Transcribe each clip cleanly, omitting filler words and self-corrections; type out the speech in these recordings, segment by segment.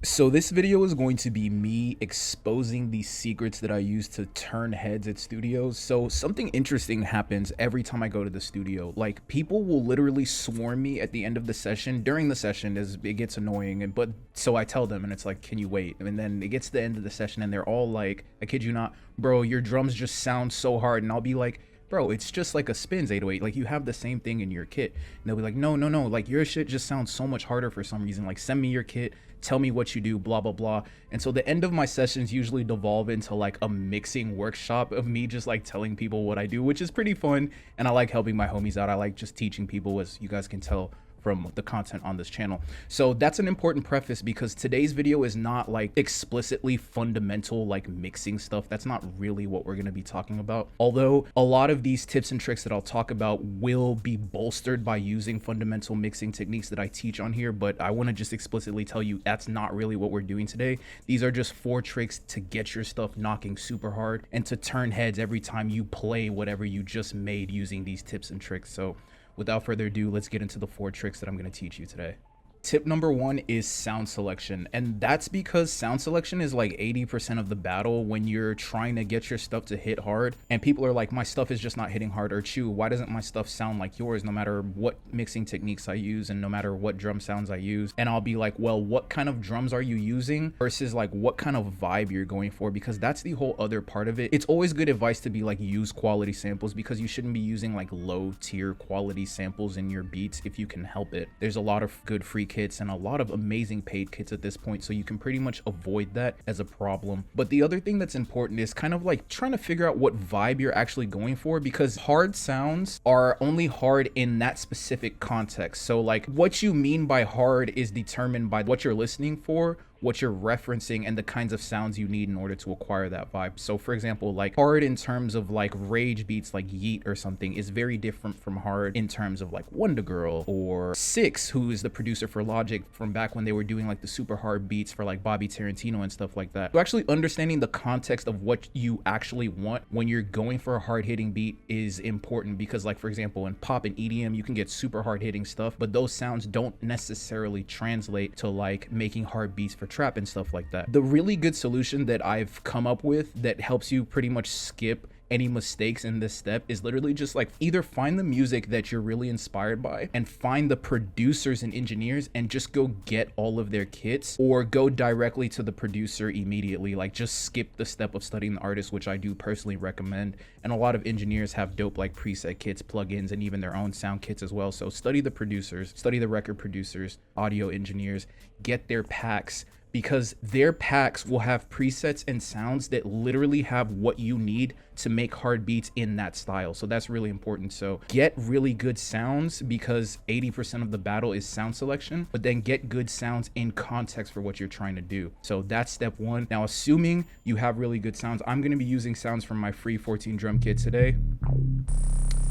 So this video is going to be me exposing the secrets that I use to turn heads at studios. So something interesting happens every time I go to the studio. Like, people will literally swarm me at the end of the session, during the session, as it gets annoying. But so I tell them, and it's like, can you wait? And then it gets to the end of the session and they're all like, I kid you not, bro, your drums just sound so hard. And I'll be like, bro, it's just like a Spins 808. Like, you have the same thing in your kit. And they'll be like, no, like, your shit just sounds so much harder for some reason. Like, send me your kit, tell me what you do, blah blah blah. And so the end of my sessions usually devolve into like a mixing workshop of me just like telling people what I do, which is pretty fun. And I like helping my homies out. I like just teaching people, as you guys can tell from the content on this channel. So that's an important preface, because today's video is not like explicitly fundamental like mixing stuff. That's not really what we're going to be talking about, although a lot of these tips and tricks that I'll talk about will be bolstered by using fundamental mixing techniques that I teach on here. But I want to just explicitly tell you that's not really what we're doing today. These are just 4 tricks to get your stuff knocking super hard and to turn heads every time you play whatever you just made using these tips and tricks. So without further ado, let's get into the 4 tricks that I'm going to teach you today. Tip number 1 is sound selection, and that's because sound selection is like 80% of the battle when you're trying to get your stuff to hit hard and people are like, my stuff is just not hitting hard, or Chew, why doesn't my stuff sound like yours no matter what mixing techniques I use and no matter what drum sounds I use? And I'll be like, well, what kind of drums are you using versus like what kind of vibe you're going for, because that's the whole other part of it. It's always good advice to be like, use quality samples, because you shouldn't be using like low tier quality samples in your beats if you can help it. There's a lot of good free kits and a lot of amazing paid kits at this point, so you can pretty much avoid that as a problem. But the other thing that's important is kind of like trying to figure out what vibe you're actually going for, because hard sounds are only hard in that specific context. So like, what you mean by hard is determined by what you're listening for, what you're referencing, and the kinds of sounds you need in order to acquire that vibe. So for example, like hard in terms of like rage beats like Yeet or something is very different from hard in terms of like Wonder Girl or Six, who is the producer for Logic from back when they were doing like the super hard beats for like Bobby Tarantino and stuff like that. So actually understanding the context of what you actually want when you're going for a hard hitting beat is important, because like for example, in pop and EDM you can get super hard hitting stuff, but those sounds don't necessarily translate to like making hard beats for trap and stuff like that. The really good solution that I've come up with that helps you pretty much skip any mistakes in this step is literally just like, either find the music that you're really inspired by and find the producers and engineers and just go get all of their kits, or go directly to the producer immediately. Like, just skip the step of studying the artist, which I do personally recommend. And a lot of engineers have dope like preset kits, plugins, and even their own sound kits as well. So study the producers, study the record producers, audio engineers, get their packs, because their packs will have presets and sounds that literally have what you need to make hard beats in that style. So that's really important. So get really good sounds, because 80% of the battle is sound selection, but then get good sounds in context for what you're trying to do. So that's step 1. Now, assuming you have really good sounds, I'm going to be using sounds from my free 14 drum kit today.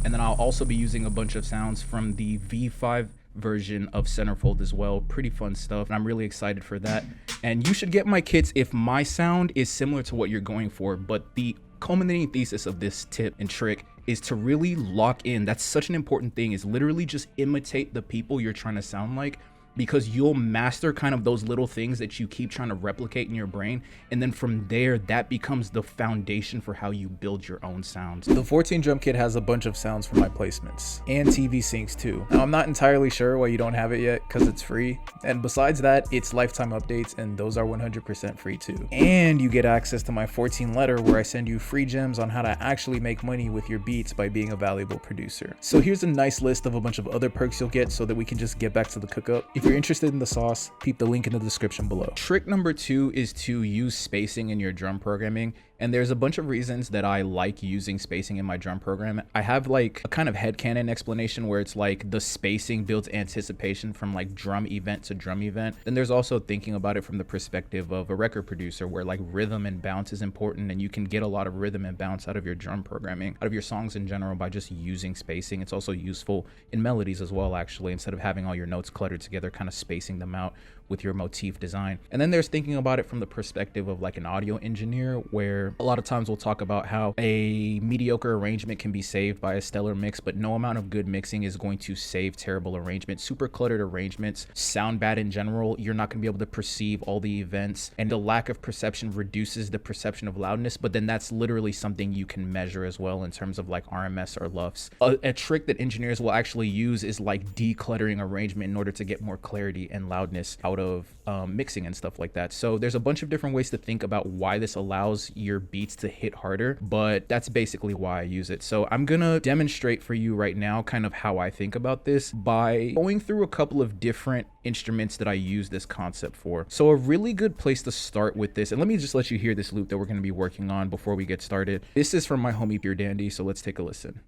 And then I'll also be using a bunch of sounds from the V5 version of Centerfold as well. Pretty fun stuff, and I'm really excited for that. And you should get my kits if my sound is similar to what you're going for. But the culminating thesis of this tip and trick is to really lock in. That's such an important thing, is literally just imitate the people you're trying to sound like, because you'll master kind of those little things that you keep trying to replicate in your brain, and then from there that becomes the foundation for how you build your own sounds. The 14 drum kit has a bunch of sounds for my placements and TV syncs too. Now, I'm not entirely sure why you don't have it yet, because it's free, and besides that, it's lifetime updates, and those are 100% free too. And you get access to my 14 letter, where I send you free gems on how to actually make money with your beats by being a valuable producer. So here's a nice list of a bunch of other perks you'll get, so that we can just get back to the cook up. If you're interested in the sauce, peep the link in the description below. Trick number 2 is to use spacing in your drum programming. And there's a bunch of reasons that I like using spacing in my drum program. I have like a kind of headcanon explanation where it's like the spacing builds anticipation from like drum event to drum event. Then there's also thinking about it from the perspective of a record producer, where like rhythm and bounce is important, and you can get a lot of rhythm and bounce out of your drum programming, out of your songs in general, by just using spacing. It's also useful in melodies as well, actually, instead of having all your notes cluttered together, kind of spacing them out with your motif design. And then there's thinking about it from the perspective of like an audio engineer, where a lot of times we'll talk about how a mediocre arrangement can be saved by a stellar mix, but no amount of good mixing is going to save terrible arrangements. Super cluttered arrangements sound bad in general. You're not going to be able to perceive all the events, and the lack of perception reduces the perception of loudness, but then that's literally something you can measure as well in terms of like RMS or LUFS. A trick that engineers will actually use is like decluttering arrangement in order to get more clarity and loudness out of mixing and stuff like that. So there's a bunch of different ways to think about why this allows your beats to hit harder, but that's basically why I use it. So I'm gonna demonstrate for you right now kind of how I think about this by going through a couple of different instruments that I use this concept for. So a really good place to start with this, and let me just let you hear this loop that we're going to be working on before we get started. This is from my homie Pure Dandy, so let's take a listen.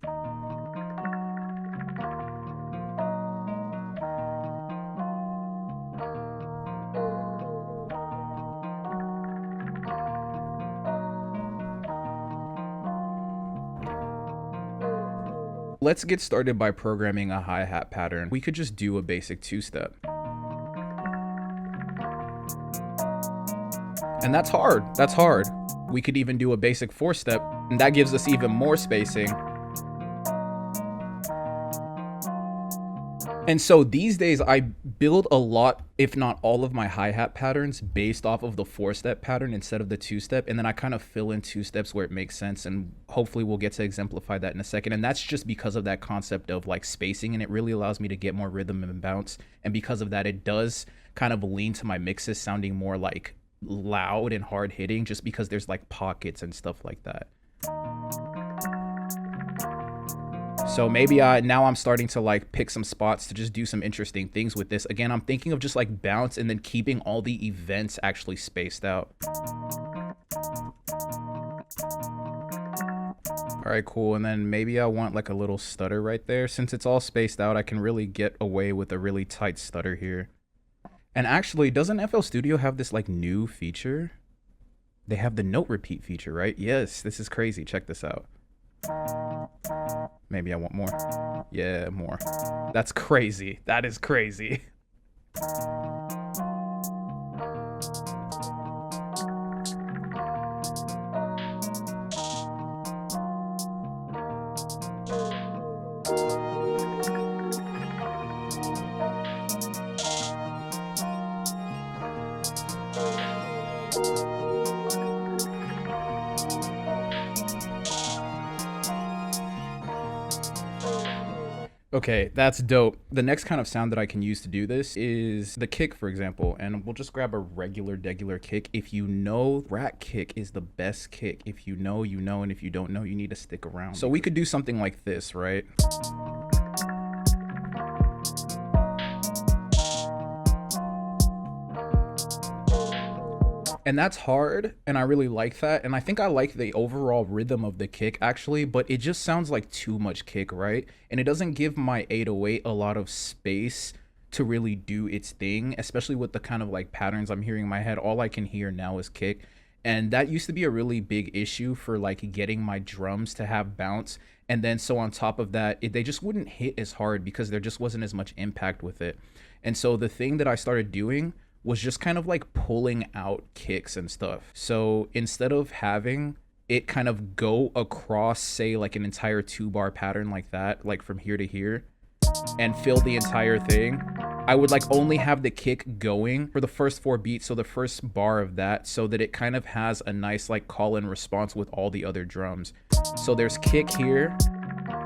Let's get started by programming a hi-hat pattern. We could just do a basic two-step. And that's hard. That's hard. We could even do a basic four-step, and that gives us even more spacing. And so these days I build a lot, if not all of my hi-hat patterns based off of the four-step pattern instead of the two-step. And then I kind of fill in two steps where it makes sense. And hopefully we'll get to exemplify that in a second. And that's just because of that concept of like spacing. And it really allows me to get more rhythm and bounce. And because of that, it does kind of lean to my mixes sounding more like loud and hard hitting, just because there's like pockets and stuff like that. So maybe now I'm starting to like pick some spots to just do some interesting things with this. Again, I'm thinking of just like bounce and then keeping all the events actually spaced out. All right, cool. And then maybe I want like a little stutter right there. Since it's all spaced out, I can really get away with a really tight stutter here. And actually, doesn't FL Studio have this like new feature? They have the note repeat feature, right? Yes, this is crazy. Check this out. Maybe I want more. Yeah, more. That's crazy. That is crazy. Okay, that's dope. The next kind of sound that I can use to do this is the kick, for example, and we'll just grab a regular kick. If you know, rat kick is the best kick. If you know, you know, and if you don't know, you need to stick around. So we could do something like this, right? And that's hard, and I really like that. And I think I like the overall rhythm of the kick actually, but it just sounds like too much kick, right? And it doesn't give my 808 a lot of space to really do its thing, especially with the kind of like patterns I'm hearing in my head. All I can hear now is kick. And that used to be a really big issue for like getting my drums to have bounce. And then so on top of that, they just wouldn't hit as hard because there just wasn't as much impact with it. And so the thing that I started doing was just kind of like pulling out kicks and stuff. So instead of having it kind of go across, say like an entire 2-bar pattern like that, like from here to here, and fill the entire thing, I would like only have the kick going for the first 4 beats, so the first bar of that, so that it kind of has a nice like call and response with all the other drums. So there's kick here,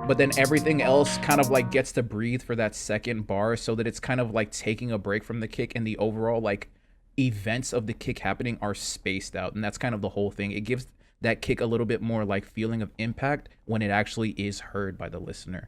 but then everything else kind of like gets to breathe for that second bar, so that it's kind of like taking a break from the kick, and the overall like events of the kick happening are spaced out. And that's kind of the whole thing. It gives that kick a little bit more like feeling of impact when it actually is heard by the listener.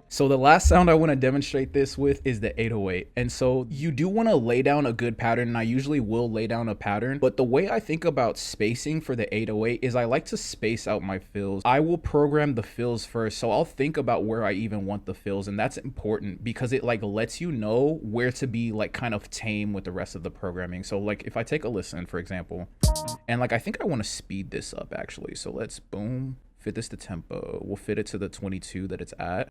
So the last sound I want to demonstrate this with is the 808. And so you do want to lay down a good pattern, and I usually will lay down a pattern, but the way I think about spacing for the 808 is I like to space out my fills. I will program the fills first, so I'll think about where I even want the fills, and that's important because it like lets you know where to be like kind of tame with the rest of the programming. So like if I take a listen, for example, and like I think I want to speed this up actually, so let's boom, Fit this to tempo. We'll fit it to the 22 that it's at.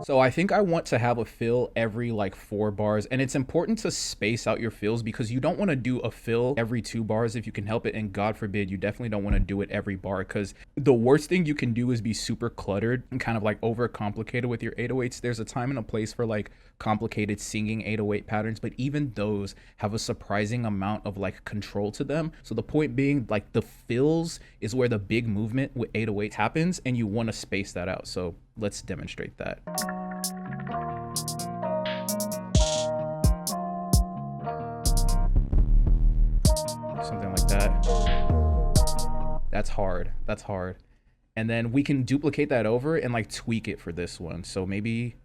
So I think I want to have a fill every like 4 bars, and it's important to space out your fills because you don't want to do a fill every 2 bars if you can help it, and God forbid you definitely don't want to do it every bar, because the worst thing you can do is be super cluttered and kind of like overcomplicated with your 808s. There's a time and a place for like complicated singing 808 patterns, but even those have a surprising amount of like control to them. So the point being, like, the fills is where the big movement with 808 happens, and you want to space that out. So let's demonstrate that. Something like that. That's hard. That's hard. And then we can duplicate that over and like tweak it for this one. So maybe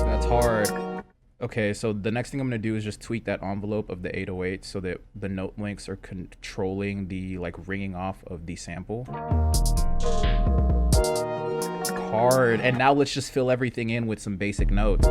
that's hard. Okay, so the next thing I'm gonna do is just tweak that envelope of the 808 so that the note links are controlling the like ringing off of the sample. Hard. And now let's just fill everything in with some basic notes.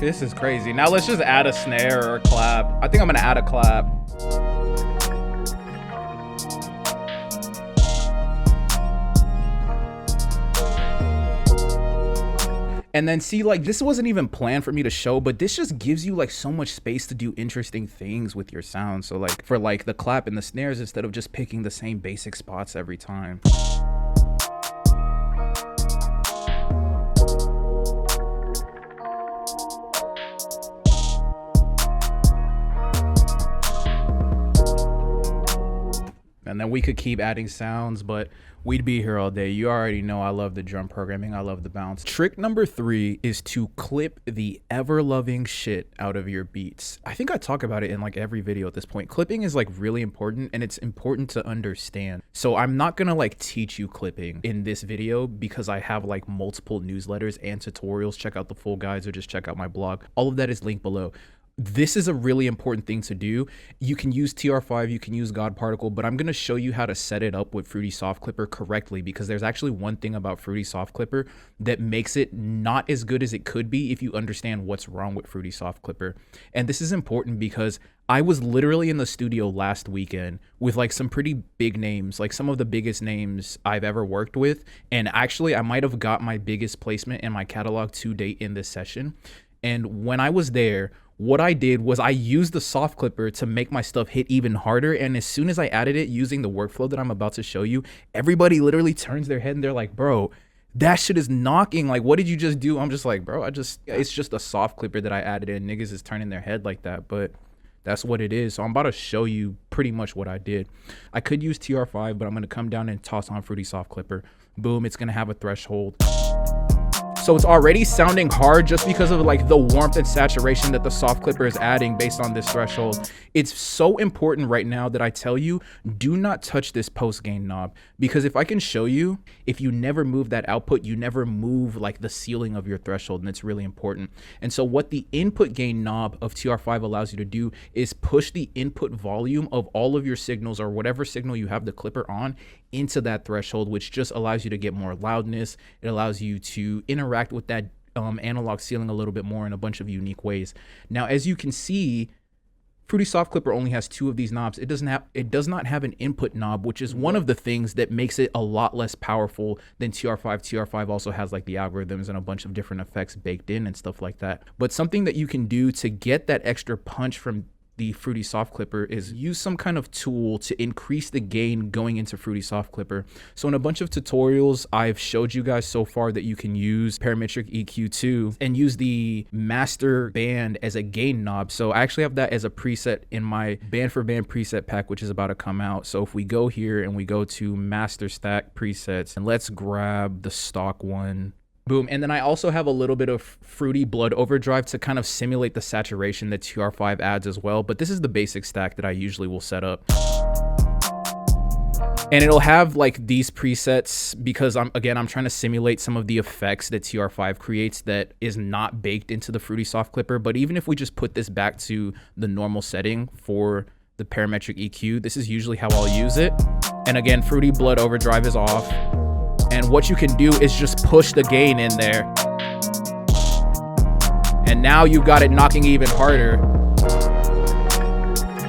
This is crazy. Now let's just add a snare or a clap. I think I'm gonna add a clap. And then see, like, this wasn't even planned for me to show, but this just gives you like so much space to do interesting things with your sound. So like for like the clap and the snares, instead of just picking the same basic spots every time. And then we could keep adding sounds, but we'd be here all day. You already know I love the drum programming. I love the bounce. Trick number 3 is to clip the ever-loving shit out of your beats. I think I talk about it in like every video at this point. Clipping is like really important, and it's important to understand. So I'm not gonna like teach you clipping in this video because I have like multiple newsletters and tutorials. Check out the full guides or just check out my blog. All of that is linked below. This is a really important thing to do. You can use TR5, you can use God Particle, but I'm going to show you how to set it up with Fruity Soft Clipper correctly, because there's actually one thing about Fruity Soft Clipper that makes it not as good as it could be if you understand what's wrong with Fruity Soft Clipper. And this is important because I was literally in the studio last weekend with like some pretty big names, like some of the biggest names I've ever worked with. And actually, I might have got my biggest placement in my catalog to date in this session. And when I was there, what I did was I used the soft clipper to make my stuff hit even harder. And as soon as I added it using the workflow that I'm about to show you, everybody literally turns their head and they're like, bro, that shit is knocking. Like, what did you just do? I'm just like, bro, it's just a soft clipper that I added in. Niggas is turning their head like that, but that's what it is. So I'm about to show you pretty much what I did. I could use TR5, but I'm going to come down and toss on Fruity Soft Clipper. Boom, it's going to have a threshold. So it's already sounding hard just because of like the warmth and saturation that the soft clipper is adding based on this threshold. It's so important right now that I tell you, do not touch this post gain knob, because if I can show you, if you never move that output, you never move like the ceiling of your threshold, and it's really important. And so what the input gain knob of TR5 allows you to do is push the input volume of all of your signals or whatever signal you have the clipper on into that threshold, which just allows you to get more loudness. It allows you to interact with that analog ceiling a little bit more in a bunch of unique ways. Now, as you can see, Fruity Soft Clipper only has 2 of these knobs. It does not have an input knob, which is one of the things that makes it a lot less powerful than TR5. TR5 also has like the algorithms and a bunch of different effects baked in and stuff like that. But something that you can do to get that extra punch from the Fruity Soft Clipper is use some kind of tool to increase the gain going into Fruity Soft Clipper. So in a bunch of tutorials, I've showed you guys so far that you can use parametric EQ2 and use the master band as a gain knob. So I actually have that as a preset in my band for band preset pack, which is about to come out. So if we go here and we go to master stack presets, and let's grab the stock one. Boom. And then I also have a little bit of Fruity Blood Overdrive to kind of simulate the saturation that TR5 adds as well. But this is the basic stack that I usually will set up. And it'll have like these presets because I'm trying to simulate some of the effects that TR5 creates that is not baked into the Fruity Soft Clipper. But even if we just put this back to the normal setting for the parametric EQ, this is usually how I'll use it. And again, Fruity Blood Overdrive is off. And what you can do is just push the gain in there. And now you've got it knocking even harder.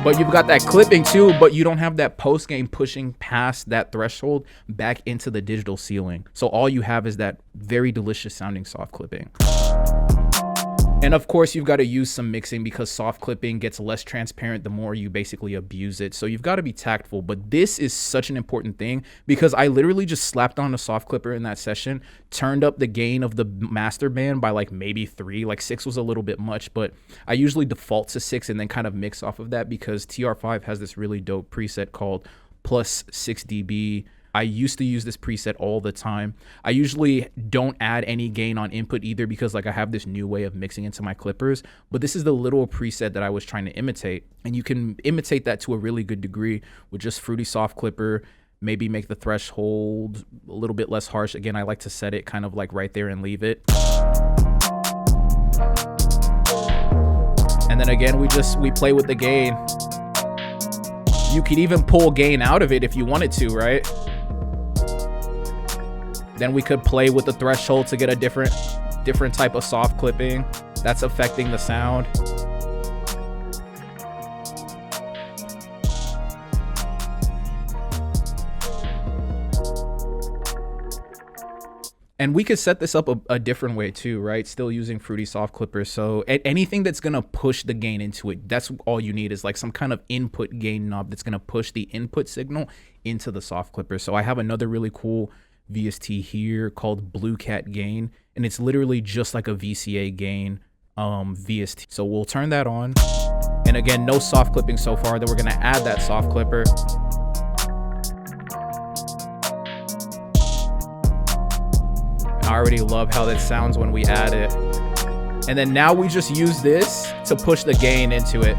But you've got that clipping too, but you don't have that post gain pushing past that threshold back into the digital ceiling. So all you have is that very delicious sounding soft clipping. And of course, you've got to use some mixing because soft clipping gets less transparent the more you basically abuse it. So you've got to be tactful. But this is such an important thing because I literally just slapped on a soft clipper in that session, turned up the gain of the master band by like maybe 3, like 6 was a little bit much, but I usually default to 6 and then kind of mix off of that because TR5 has this really dope preset called plus 6 dB. I used to use this preset all the time. I usually don't add any gain on input either because like I have this new way of mixing into my clippers, but this is the little preset that I was trying to imitate. And you can imitate that to a really good degree with just Fruity Soft Clipper, maybe make the threshold a little bit less harsh. Again, I like to set it kind of like right there and leave it. And then again, we play with the gain. You could even pull gain out of it if you wanted to, right? Then we could play with the threshold to get a different type of soft clipping that's affecting the sound. And we could set this up a different way too, right? Still using Fruity Soft Clipper. So anything that's gonna push the gain into it, that's all you need is like some kind of input gain knob that's gonna push the input signal into the soft clipper. So I have another really cool VST here called Blue Cat Gain, and it's literally just like a VCA gain VST. So we'll turn that on. And again, no soft clipping so far. Then we're gonna add that soft clipper. I already love how that sounds when we add it. And then now we just use this to push the gain into it.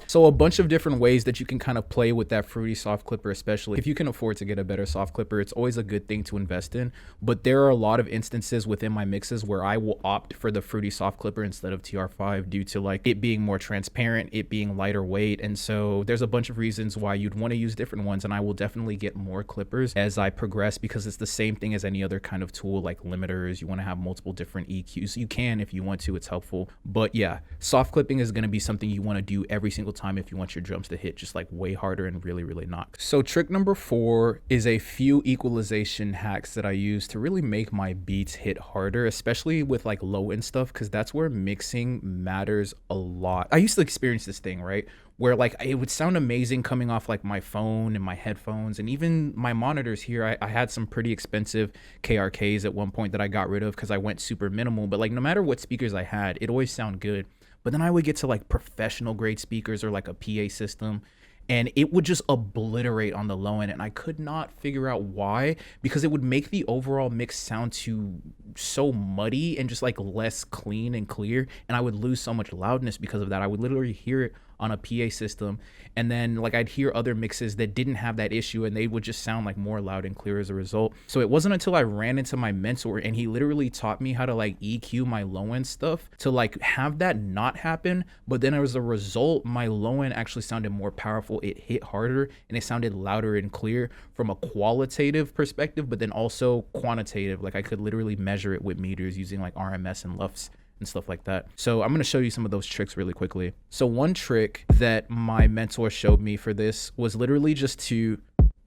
So a bunch of different ways that you can kind of play with that Fruity Soft Clipper, especially if you can afford to get a better soft clipper. It's always a good thing to invest in, but there are a lot of instances within my mixes where I will opt for the Fruity Soft Clipper instead of TR5 due to like it being more transparent, it being lighter weight. And so there's a bunch of reasons why you'd want to use different ones, and I will definitely get more clippers as I progress because it's the same thing as any other kind of tool like limiters. You want to have multiple different EQs. You can if you want to, it's helpful. But yeah, soft clipping is going to be something you want to do every single time if you want your drums to hit just like way harder and really knock. So trick number 4 is a few equalization hacks that I use to really make my beats hit harder, especially with like low end stuff, because that's where mixing matters a lot. I used to experience this thing, right, where like it would sound amazing coming off like my phone and my headphones and even my monitors here. I had some pretty expensive KRKs at one point that I got rid of because I went super minimal, but like no matter what speakers I had, it always sounded good. But then I would get to like professional grade speakers or like a PA system, and it would just obliterate on the low end. And I could not figure out why, because it would make the overall mix sound so muddy and just like less clean and clear. And I would lose so much loudness because of that. I would literally hear it on a PA system, and then like I'd hear other mixes that didn't have that issue and they would just sound like more loud and clear as a result. So it wasn't until I ran into my mentor and he literally taught me how to like EQ my low end stuff to like have that not happen, but then as a result my low end actually sounded more powerful. It hit harder and it sounded louder and clear from a qualitative perspective, but then also quantitative. Like I could literally measure it with meters using like RMS and LUFS and stuff like that. So I'm going to show you some of those tricks really quickly. So one trick that my mentor showed me for this was literally just to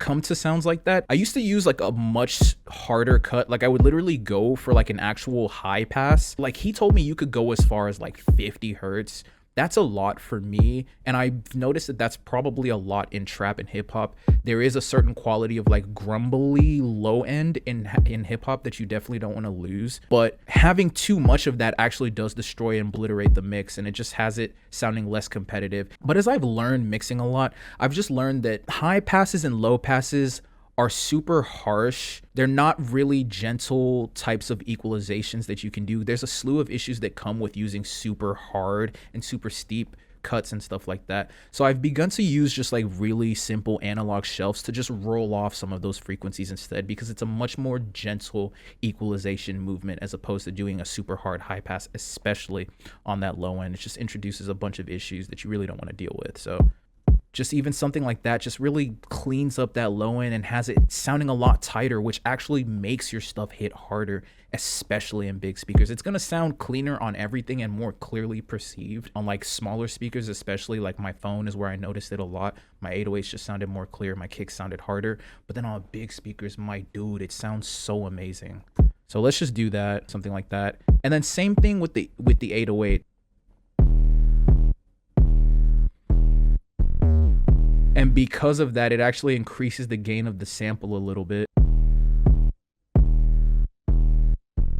come to sounds like that. I used to use like a much harder cut. Like I would literally go for like an actual high pass. Like he told me you could go as far as like 50 hertz. That's a lot for me, and I've noticed that that's probably a lot in trap and hip hop. There is a certain quality of like grumbly low end in hip hop that you definitely don't want to lose, but having too much of that actually does destroy and obliterate the mix, and it just has it sounding less competitive. But as I've learned mixing a lot, I've just learned that high passes and low passes are super harsh. They're not really gentle types of equalizations that you can do. There's a slew of issues that come with using super hard and super steep cuts and stuff like that. So I've begun to use just like really simple analog shelves to just roll off some of those frequencies instead, because it's a much more gentle equalization movement as opposed to doing a super hard high pass, especially on that low end. It just introduces a bunch of issues that you really don't want to deal with. So just even something like that just really cleans up that low end and has it sounding a lot tighter, which actually makes your stuff hit harder, especially in big speakers. It's going to sound cleaner on everything and more clearly perceived on like smaller speakers, especially like my phone is where I noticed it a lot. My 808s just sounded more clear. My kicks sounded harder, but then on big speakers, my dude, it sounds so amazing. So let's just do that, something like that. And then same thing with the 808. And because of that, it actually increases the gain of the sample a little bit.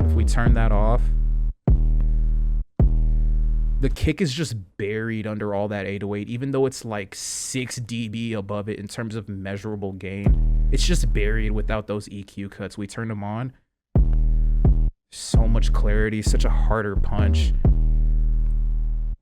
If we turn that off, the kick is just buried under all that 808, even though it's like 6 dB above it in terms of measurable gain. It's just buried without those EQ cuts. We turn them on. So much clarity, such a harder punch.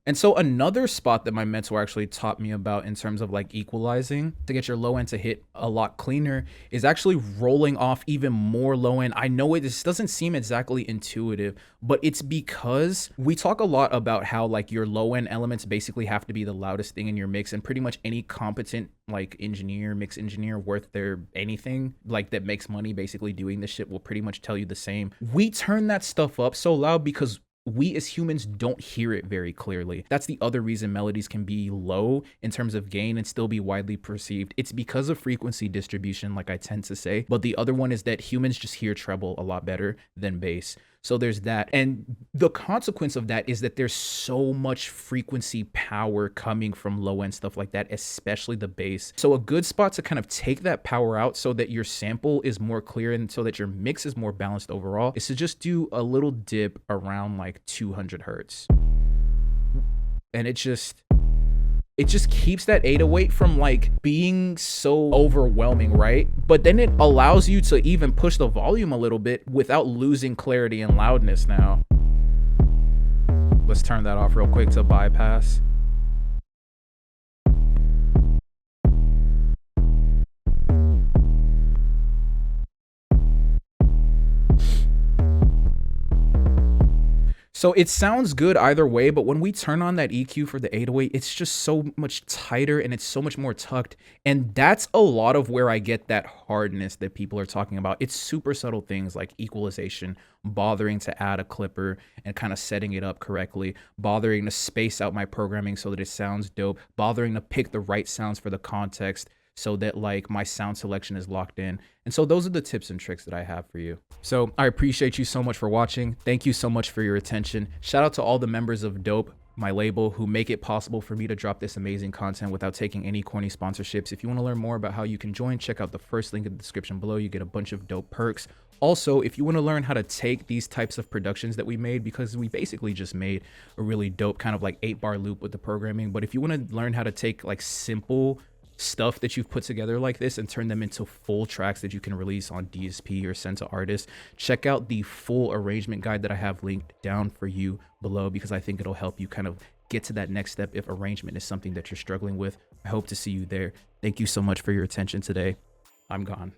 And so another spot that my mentor actually taught me about in terms of like equalizing to get your low end to hit a lot cleaner is actually rolling off even more low end. I know this doesn't seem exactly intuitive, but it's because we talk a lot about how like your low end elements basically have to be the loudest thing in your mix, and pretty much any competent like mix engineer worth their anything like that makes money basically doing this shit will pretty much tell you the same. We turn that stuff up so loud because we as humans don't hear it very clearly. That's the other reason melodies can be low in terms of gain and still be widely perceived. It's because of frequency distribution, like I tend to say, but the other one is that humans just hear treble a lot better than bass. So there's that. And the consequence of that is that there's so much frequency power coming from low end stuff like that, especially the bass. So a good spot to kind of take that power out so that your sample is more clear and so that your mix is more balanced overall is to just do a little dip around like 200 hertz. And it just keeps that 808 from like being so overwhelming, right? But then it allows you to even push the volume a little bit without losing clarity and loudness now. Let's turn that off real quick to bypass. So it sounds good either way, but when we turn on that EQ for the 808, it's just so much tighter and it's so much more tucked. And that's a lot of where I get that hardness that people are talking about. It's super subtle things like equalization, bothering to add a clipper and kind of setting it up correctly, bothering to space out my programming so that it sounds dope, bothering to pick the right sounds for the context so that like my sound selection is locked in. And so those are the tips and tricks that I have for you. So I appreciate you so much for watching. Thank you so much for your attention. Shout out to all the members of Dope, my label, who make it possible for me to drop this amazing content without taking any corny sponsorships. If you want to learn more about how you can join, check out the first link in the description below. You get a bunch of dope perks. Also, if you want to learn how to take these types of productions that we made, because we basically just made a really dope kind of like 8-bar loop with the programming, but if you want to learn how to take like simple stuff that you've put together like this and turn them into full tracks that you can release on DSP or send to artists, check out the full arrangement guide that I have linked down for you below, because I think it'll help you kind of get to that next step if arrangement is something that you're struggling with. I hope to see you there. Thank you so much for your attention today. I'm gone.